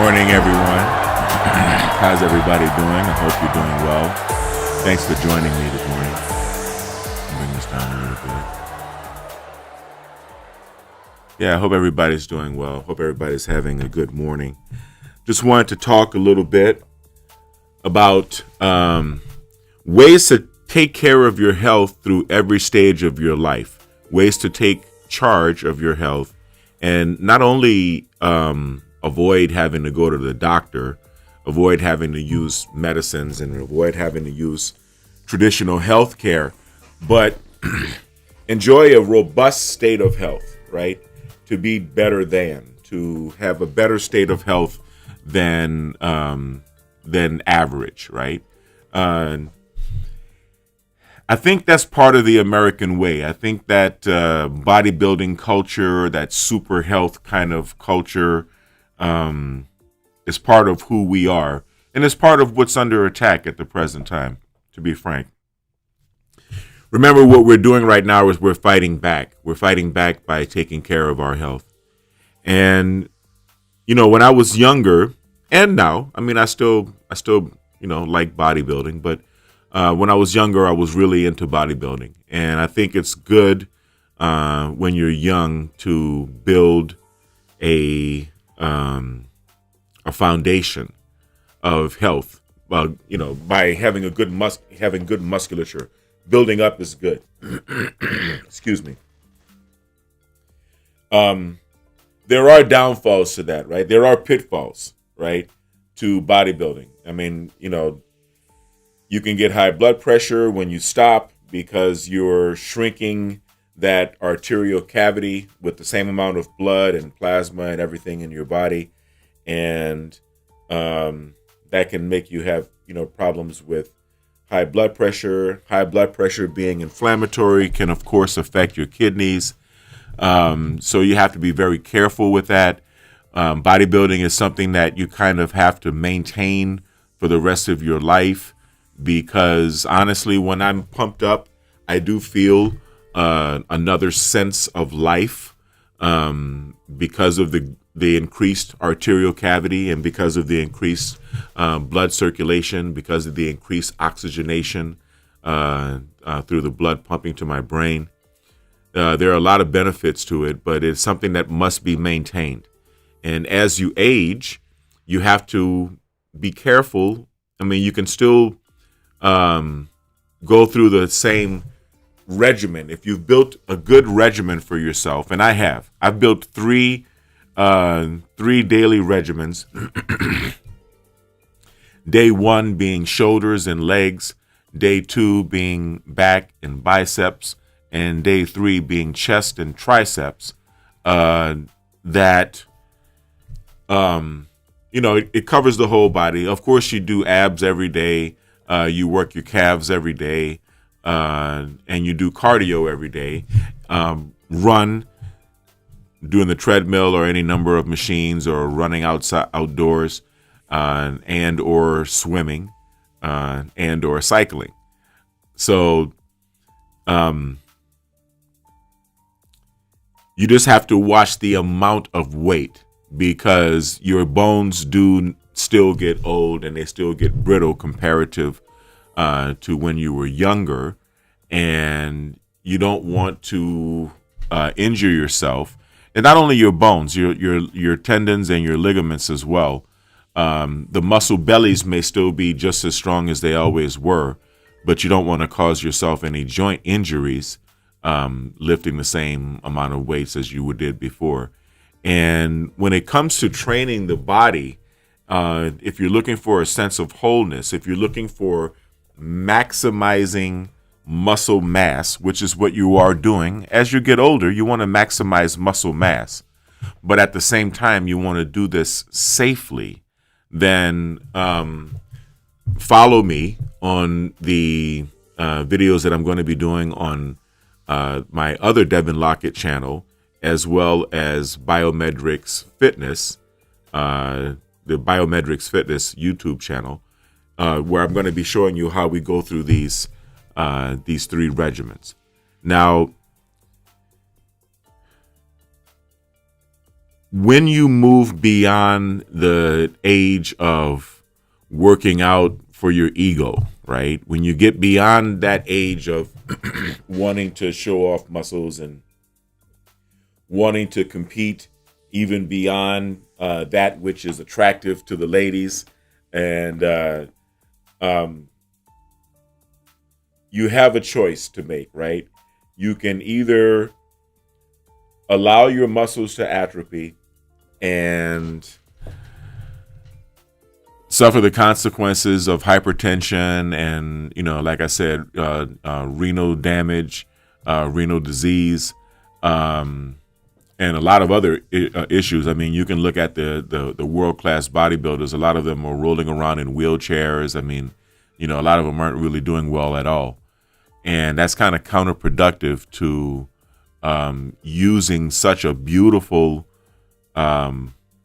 morning, everyone. How's everybody doing? I hope you're doing well. Thanks for joining me this morning. Bring this down a little bit. Yeah, I hope everybody's doing well. Hope everybody's having a good morning. Just wanted to talk a little bit about ways to take care of your health through every stage of your life. Ways to take charge of your health and not only avoid having to go to the doctor, avoid having to use medicines and avoid having to use traditional health care, but enjoy a robust state of health, right? To be better than, to have a better state of health than average, right? I think that's part of the American way. I think that bodybuilding culture, that super health kind of culture, is part of who we are. And it's part of what's under attack at the present time, to be frank. Remember, what we're doing right now is we're fighting back. We're fighting back by taking care of our health. And, you know, when I was younger, and now, I mean, I still, like bodybuilding, but when I was younger, I was really into bodybuilding. And I think it's good when you're young to build a foundation of health. By having good musculature. Building up is good. Excuse me. There are downfalls to that, right? There are pitfalls, right, to bodybuilding. I mean, you can get high blood pressure when you stop because you're shrinking that arterial cavity with the same amount of blood and plasma and everything in your body. And that can make you have, problems with high blood pressure. High blood pressure being inflammatory can, of course, affect your kidneys. So you have to be very careful with that. Bodybuilding is something that you kind of have to maintain for the rest of your life. Because honestly, when I'm pumped up, I do feel another sense of life because of the increased arterial cavity and because of the increased blood circulation, because of the increased oxygenation through the blood pumping to my brain. There are a lot of benefits to it, but it's something that must be maintained. And as you age, you have to be careful. I mean, you can still go through the same regimen. If you've built a good regimen for yourself, and I've built three daily regimens. Day 1 being shoulders and legs, day 2 being back and biceps, and day 3 being chest and triceps. It covers the whole body. Of course, you do abs every day. You work your calves every day, and you do cardio every day. Run, doing the treadmill or any number of machines, or running outdoors, and or swimming, and or cycling. So you just have to watch the amount of weight, because your bones do still get old and they still get brittle comparative to when you were younger, and you don't want to injure yourself. And not only your bones, your tendons and your ligaments as well. The muscle bellies may still be just as strong as they always were, but you don't want to cause yourself any joint injuries lifting the same amount of weights as you did before. And when it comes to training the body, if you're looking for a sense of wholeness, if you're looking for maximizing muscle mass, which is what you are doing as you get older, you want to maximize muscle mass. But at the same time, you want to do this safely. Then follow me on the videos that I'm going to be doing on my other Devin Lockett channel, as well as BiomedRx Fitness, the BiomedRx Fitness YouTube channel, where I'm going to be showing you how we go through these 3 regimens. Now, when you move beyond the age of working out for your ego, right? When you get beyond that age of wanting to show off muscles and wanting to compete even beyond that which is attractive to the ladies, and you have a choice to make, right? You can either allow your muscles to atrophy and suffer the consequences of hypertension and, like I said, renal damage, renal disease, and a lot of other issues. I mean, you can look at the world-class bodybuilders. A lot of them are rolling around in wheelchairs. I mean, a lot of them aren't really doing well at all. And that's kind of counterproductive to using such a beautiful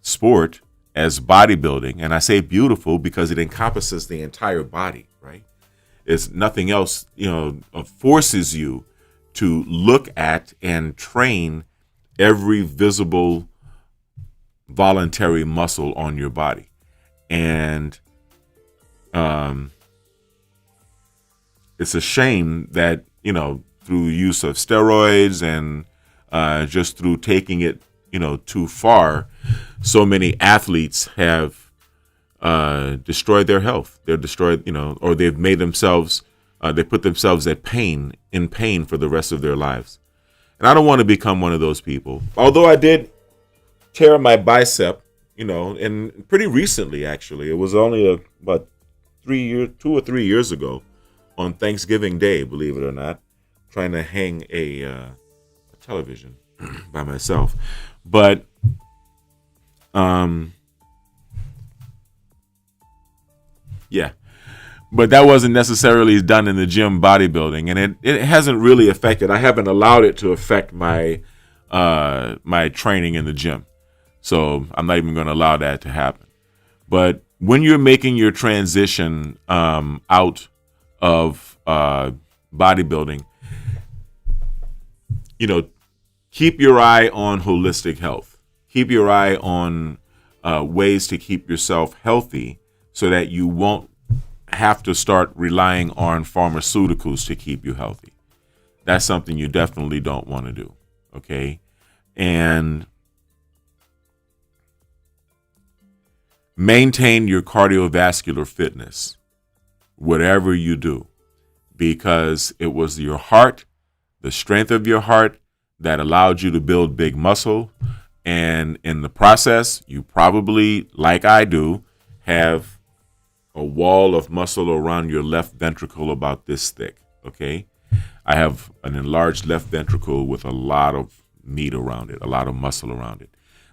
sport as bodybuilding. And I say beautiful because it encompasses the entire body, right? It's nothing else, forces you to look at and train every visible voluntary muscle on your body. And it's a shame that, through use of steroids and just through taking it, too far, so many athletes have destroyed their health. They're destroyed, or they've made themselves, they put themselves in pain for the rest of their lives. And I don't want to become one of those people. Although I did tear my bicep, and pretty recently, actually. It was only about 2 or 3 years ago on Thanksgiving Day, believe it or not, trying to hang a television by myself. But yeah. But that wasn't necessarily done in the gym bodybuilding, and it hasn't really affected. I haven't allowed it to affect my my training in the gym. So I'm not even going to allow that to happen. But when you're making your transition out of bodybuilding, keep your eye on holistic health. Keep your eye on ways to keep yourself healthy so that you won't have to start relying on pharmaceuticals to keep you healthy. That's something you definitely don't want to do. Okay. And maintain your cardiovascular fitness, whatever you do, because it was your heart, the strength of your heart, that allowed you to build big muscle. And in the process, you probably, like I do, have a wall of muscle around your left ventricle about this thick, okay? I have an enlarged left ventricle with a lot of meat around it, a lot of muscle around it.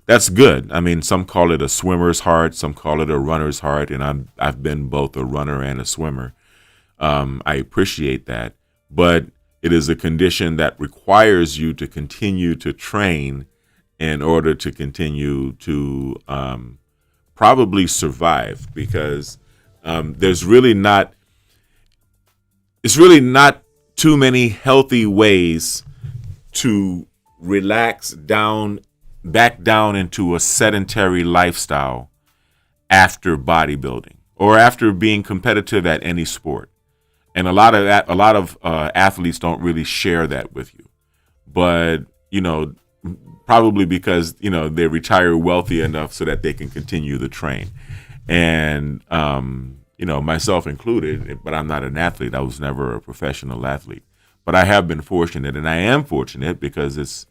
That's good. I mean, some call it a swimmer's heart, some call it a runner's heart, and I've been both a runner and a swimmer. I appreciate that, but it is a condition that requires you to continue to train in order to continue to probably survive, because it's really not too many healthy ways to relax back down into a sedentary lifestyle after bodybuilding or after being competitive at any sport. And a lot of athletes don't really share that with you, but probably because they retire wealthy enough so that they can continue to train. And myself included, but I'm not an athlete. I was never a professional athlete, but I have been fortunate, and I am fortunate because it's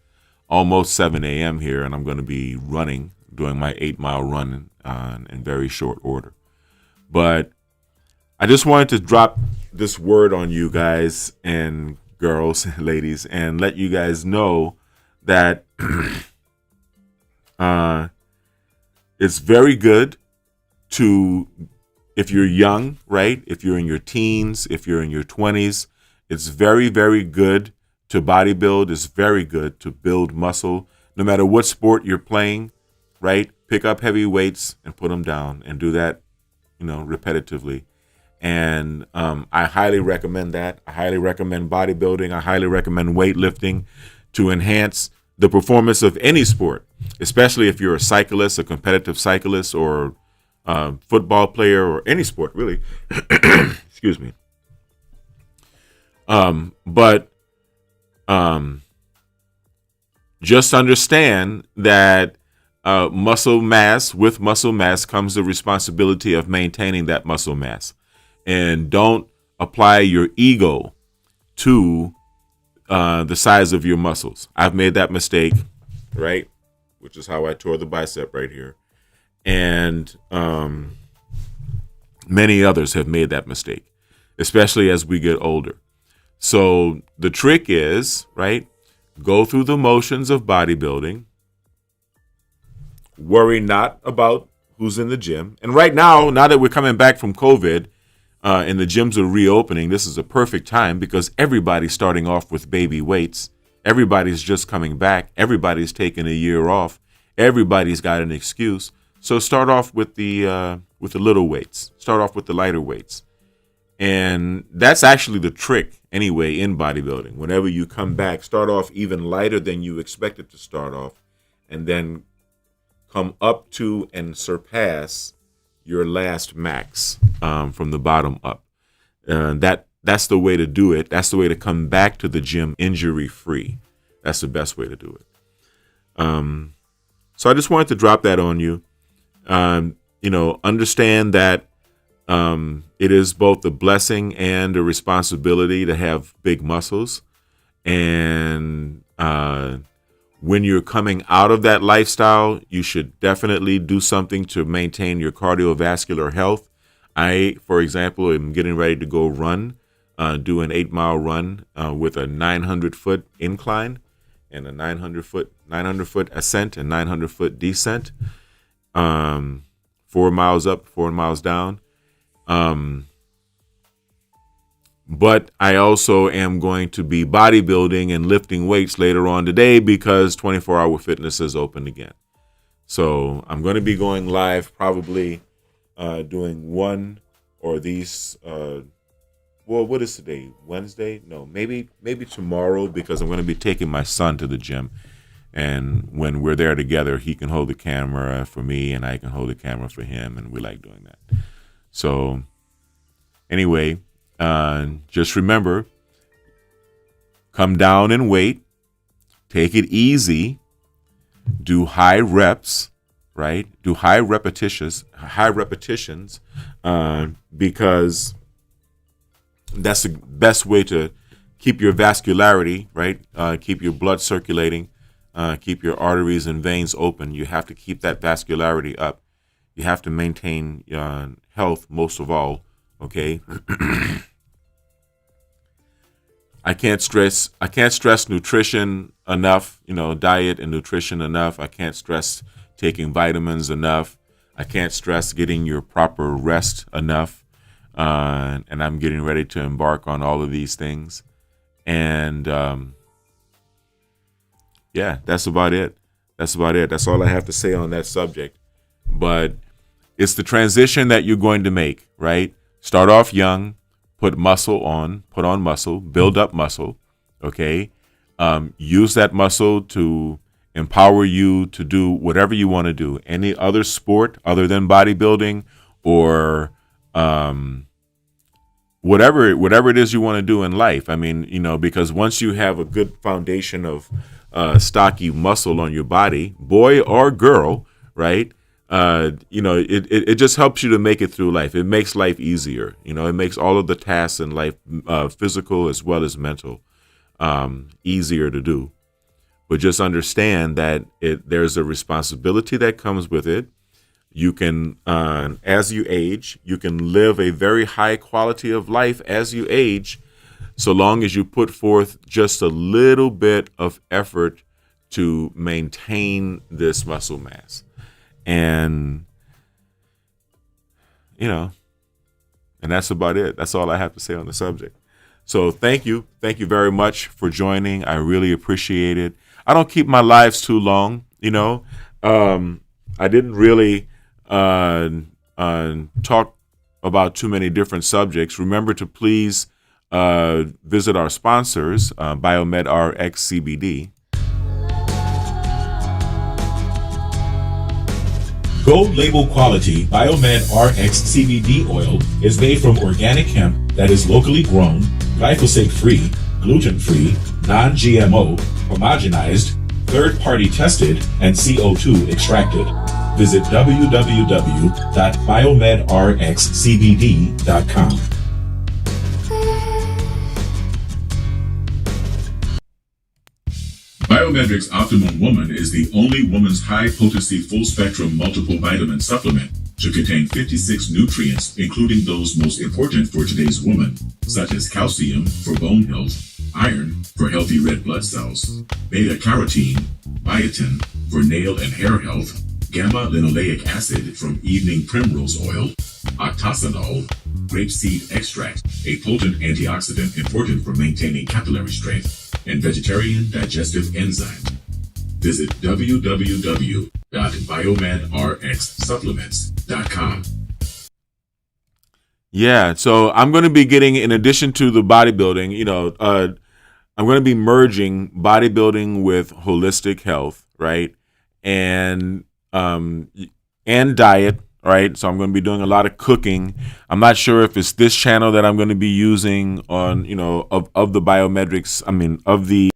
almost 7 a.m. here, and I'm going to be doing my 8-mile run in very short order. But I just wanted to drop this word on you guys and girls, ladies, and let you guys know that it's very good to, if you're young, right? If you're in your teens, if you're in your 20s, it's very, very good to bodybuild. It's very good to build muscle, no matter what sport you're playing, right? Pick up heavy weights and put them down, and do that, repetitively. And I highly recommend that. I highly recommend bodybuilding. I highly recommend weightlifting to enhance the performance of any sport, especially if you're a cyclist, a competitive cyclist, or football player, or any sport really. Excuse me. But just understand that muscle mass, with muscle mass comes the responsibility of maintaining that muscle mass. And don't apply your ego to the size of your muscles. I've made that mistake, right? Which is how I tore the bicep right here. And many others have made that mistake, especially as we get older. So the trick is, right, go through the motions of bodybuilding. Worry not about who's in the gym. And right now that we're coming back from COVID and the gyms are reopening, this is a perfect time because everybody's starting off with baby weights. Everybody's just coming back. Everybody's taking a year off. Everybody's got an excuse. So start off with the little weights. Start off with the lighter weights. And that's actually the trick anyway in bodybuilding. Whenever you come back, start off even lighter than you expected to start off, and then come up to and surpass your last max from the bottom up. That's the way to do it. That's the way to come back to the gym injury-free. That's the best way to do it. So I just wanted to drop that on you. Understand that it is both a blessing and a responsibility to have big muscles. And when you're coming out of that lifestyle, you should definitely do something to maintain your cardiovascular health. I, for example, am getting ready to go run, do an 8-mile run with a 900-foot incline and a 900-foot ascent and 900-foot descent. 4 miles up, 4 miles down. But I also am going to be bodybuilding and lifting weights later on today because 24-hour fitness is open again. So I'm going to be going live, probably doing one or these. What is today? Wednesday? No, maybe tomorrow, because I'm going to be taking my son to the gym. And when we're there together, he can hold the camera for me and I can hold the camera for him. And we like doing that. So anyway, just remember, come down in weight, take it easy, do high reps, right? Do high repetitions, because that's the best way to keep your vascularity, right? Keep your blood circulating, keep your arteries and veins open. You have to keep that vascularity up. You have to maintain health most of all, okay? I can't stress nutrition enough, diet and nutrition enough. I can't stress taking vitamins enough. I can't stress getting your proper rest enough. And I'm getting ready to embark on all of these things. And yeah, that's about it. That's all I have to say on that subject. But it's the transition that you're going to make, right? Start off young, put on muscle, build up muscle, okay? Use that muscle to empower you to do whatever you want to do. Any other sport other than bodybuilding or whatever it is you want to do in life. I mean, because once you have a good foundation of stocky muscle on your body, boy or girl, right? It just helps you to make it through life. It makes life easier. It makes all of the tasks in life, physical as well as mental, easier to do. But just understand that there's a responsibility that comes with it. You can, as you age, you can live a very high quality of life as you age, so long as you put forth just a little bit of effort to maintain this muscle mass. And, and that's about it. That's all I have to say on the subject. So thank you. Thank you very much for joining. I really appreciate it. I don't keep my lives too long, I didn't really talk about too many different subjects. Remember to please visit our sponsors, BiomedRx CBD. Gold label quality BiomedRx CBD oil is made from organic hemp that is locally grown, glyphosate-free, gluten-free, non-GMO, homogenized, third-party tested, and CO2 extracted. Visit www.biomedrxcbd.com. BiomedRx Optimum Woman is the only woman's high-potency full-spectrum multiple vitamin supplement to contain 56 nutrients, including those most important for today's woman, such as calcium for bone health, iron for healthy red blood cells, beta-carotene, biotin for nail and hair health, gamma-linoleic acid from evening primrose oil, octasanol, grapeseed extract, a potent antioxidant important for maintaining capillary strength, and vegetarian digestive enzymes. Visit www.biomedrxsupplements.com. Yeah, so I'm going to be getting, in addition to the bodybuilding, I'm going to be merging bodybuilding with holistic health, right? And diet, right? So I'm going to be doing a lot of cooking. I'm not sure if it's this channel that I'm going to be using on, of the BiomedRx, of the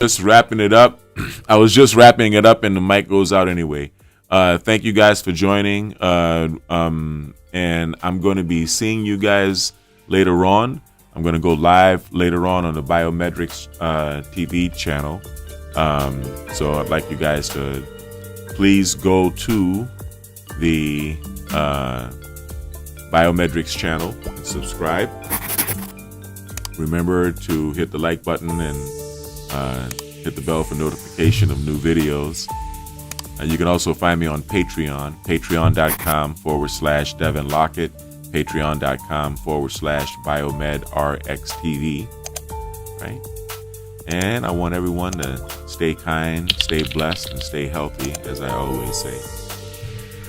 just wrapping it up. I was just wrapping it up and the mic goes out anyway. Thank you guys for joining. And I'm going to be seeing you guys later on. I'm going to go live later on the BiomedRx TV channel. So I'd like you guys to please go to the BiomedRx channel and subscribe. Remember to hit the like button and hit the bell for notification of new videos. You can also find me on Patreon, patreon.com/Devin Lockett, patreon.com/BiomedRx TV. Right? And I want everyone to stay kind, stay blessed, and stay healthy, as I always say.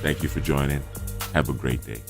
Thank you for joining. Have a great day.